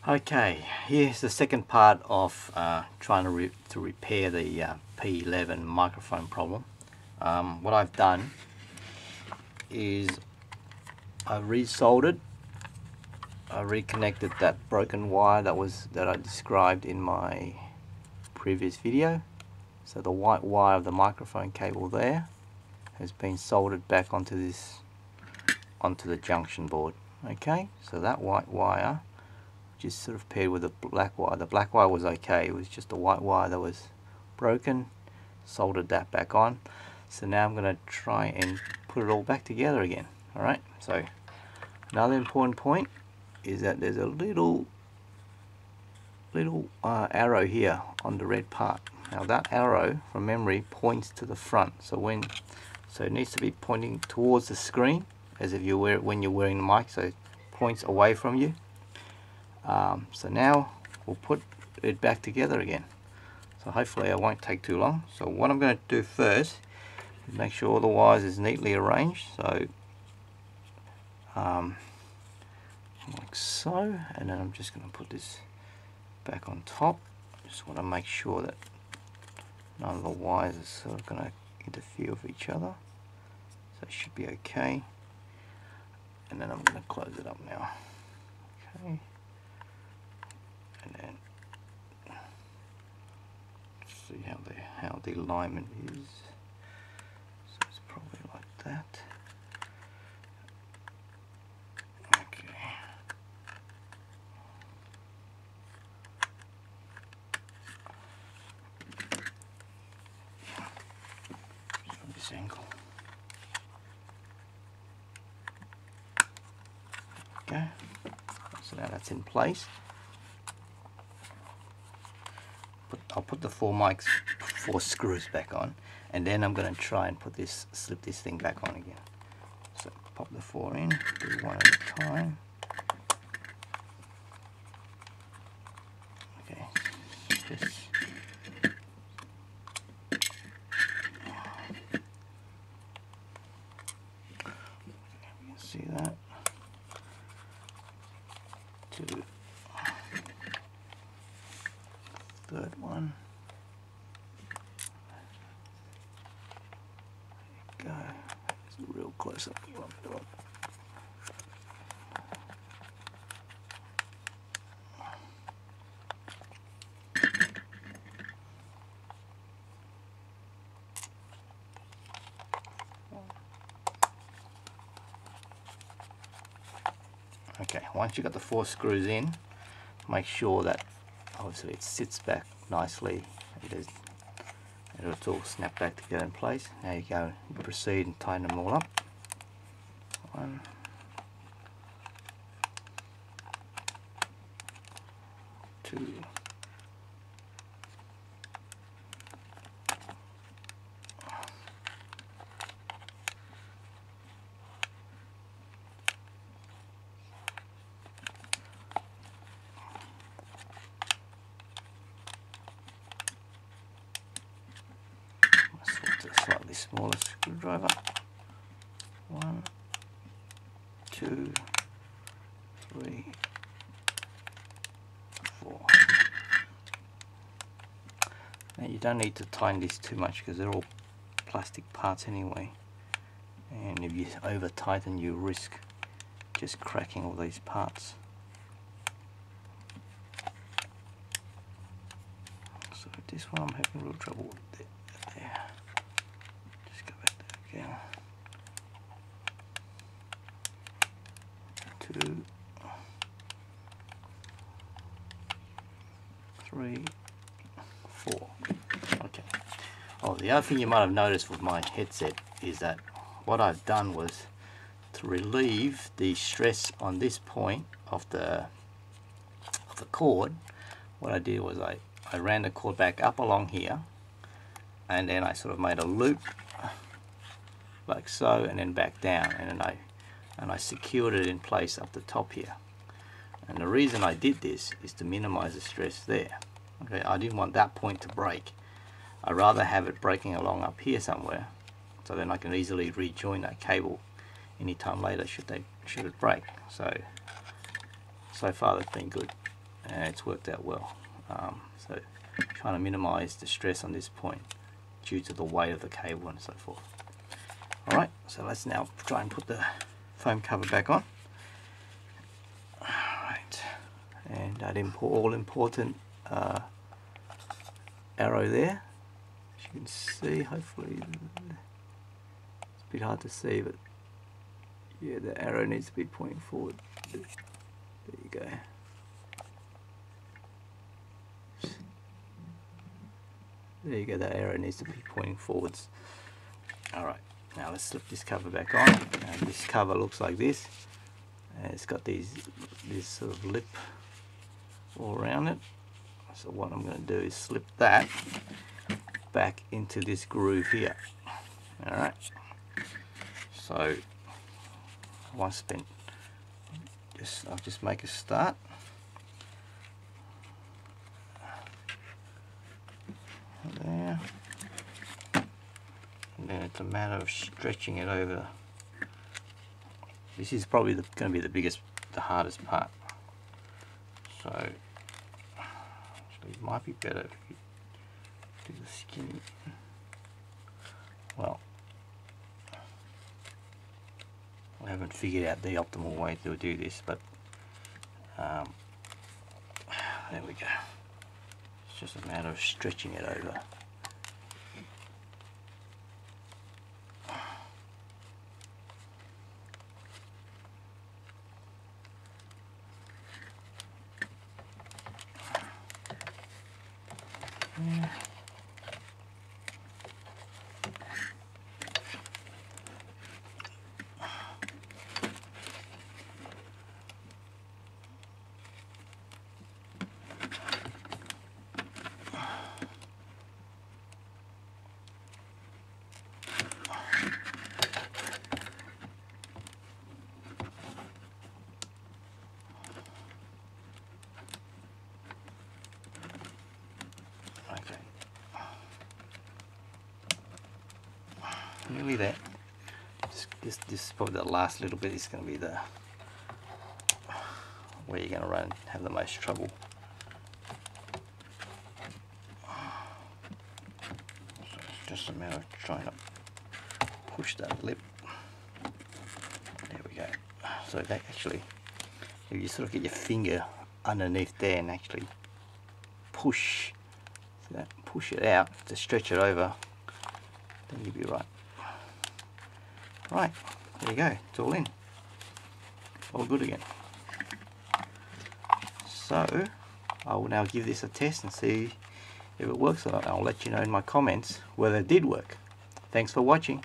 Okay, here's the second part of trying to repair the P11 microphone problem. What I've done is I reconnected that broken wire that I described in my previous video. So the white wire of the microphone cable there has been soldered back onto the junction board. Okay, so that white wire just sort of paired with the black wire. The black wire was okay, it was just the white wire that was broken. Soldered that back on. So now I'm going to try and put it all back together again. Alright, so another important point is that there's a little arrow here on the red part. Now that arrow from memory points to the front, so it needs to be pointing towards the screen as if when you're wearing the mic, so it points away from you. So now we'll put it back together again. So hopefully it won't take too long. So what I'm going to do first is make sure all the wires is neatly arranged. So like so, and then I'm just going to put this back on top. I just want to make sure that none of the wires are sort of going to interfere with each other. So it should be okay. And then I'm going to close it up now. Okay. And then see how the alignment is. So it's probably like that. Okay. From this angle. Okay. So now that's in place. I'll put the four screws back on, and then I'm going to try and slip this thing back on again. So pop the 4 in, do one at a time. Okay, just you can see that. To third one. There you go. It's a real close up of what I'm doing. Okay, once you've got the 4 screws in, make sure that obviously it sits back nicely. It'll all snap back together in place. Now you go and proceed and tighten them all up. 1, 2, slightly smaller screwdriver. 1, 2, 3, 4. Now you don't need to tighten this too much because they're all plastic parts anyway, and if you over tighten you risk just cracking all these parts. So with this one I'm having a little trouble with it. There. Just go back there again. 2, 3, 4. Okay. Oh, the other thing you might have noticed with my headset is that what I've done was to relieve the stress on this point of the cord. What I did was I ran the cord back up along here, and then I sort of made a loop like so, and then back down, and then I secured it in place up the top here. And the reason I did this is to minimize the stress there. Okay, I didn't want that point to break. I'd rather have it breaking along up here somewhere, so then I can easily rejoin that cable anytime later should it break. So far that's been good. and it's worked out well. So trying to minimize the stress on this point due to the weight of the cable and so forth. Alright, so let's now try and put the foam cover back on. Alright, and that all important arrow there, as you can see, hopefully it's a bit hard to see, but yeah, the arrow needs to be pointing forward. There you go. There you go, that arrow needs to be pointing forwards. Alright, now let's slip this cover back on. And this cover looks like this. And it's got this sort of lip all around it. So what I'm going to do is slip that back into this groove here. Alright, so once then, I'll just make a start. There. And then it's a matter of stretching it over. This is probably going to be the hardest part. So actually it might be better if you do the skinny. Well, I haven't figured out the optimal way to do this, but there we go. It's just a matter of stretching it over. Yeah. Nearly there. This is probably the last little bit. Is going to be the where you're going to have the most trouble. So it's just a matter of trying to push that lip. There we go. So that actually, if you sort of get your finger underneath there and actually push, so that push it out to stretch it over, then you'll be right. Right, there you go, it's all in. All good again. So, I will now give this a test and see if it works or not. I'll let you know in my comments whether it did work. Thanks for watching.